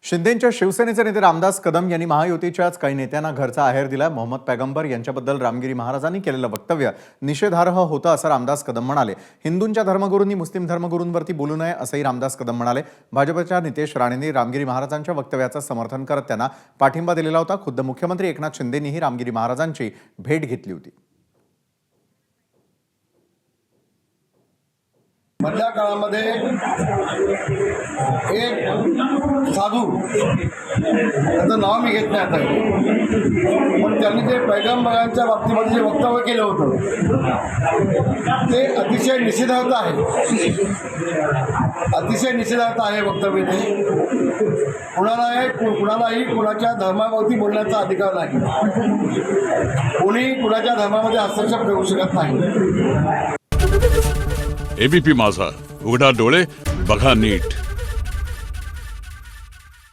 शिंदेंच्या शिवसेनेचे नेते रामदास कदम यांनी महायुतीच्याच काही नेत्यांना घरचा आहेर दिला। मोहम्मद पैगंबर यांच्याबद्दल रामगिरी महाराजांनी केलेलं वक्तव्य निषेधार्ह होतं असं रामदास कदम म्हणाले। हिंदूंच्या धर्मगुरूंनी मुस्लिम धर्मगुरूंवरती बोलू नये असंही रामदास कदम म्हणाले। भाजपच्या नितेश राणेंनी रामगिरी महाराजांच्या वक्तव्याचं समर्थन करत त्यांना पाठिंबा दिलेला होता। खुद्द मुख्यमंत्री एकनाथ शिंदेंनीही रामगिरी महाराजांची भेट घेतली होती। मधल्या काळामध्ये एक साधू, त्याचं नाव मी घेत नाही आता, पण त्यांनी जे पैगंबरांच्या बाबतीमध्ये जे वक्तव्य केलं होतं ते अतिशय निषेधार्थ आहे, अतिशय निषेधार्थ आहे वक्तव्य ते। कुणालाही कुणाच्या धर्माभोवती बोलण्याचा अधिकार नाही, कोणी कुणाच्या धर्मामध्ये हस्तक्षेप करू शकत नाही। एबीपी माझा, उघडा डोळे बघा नीट।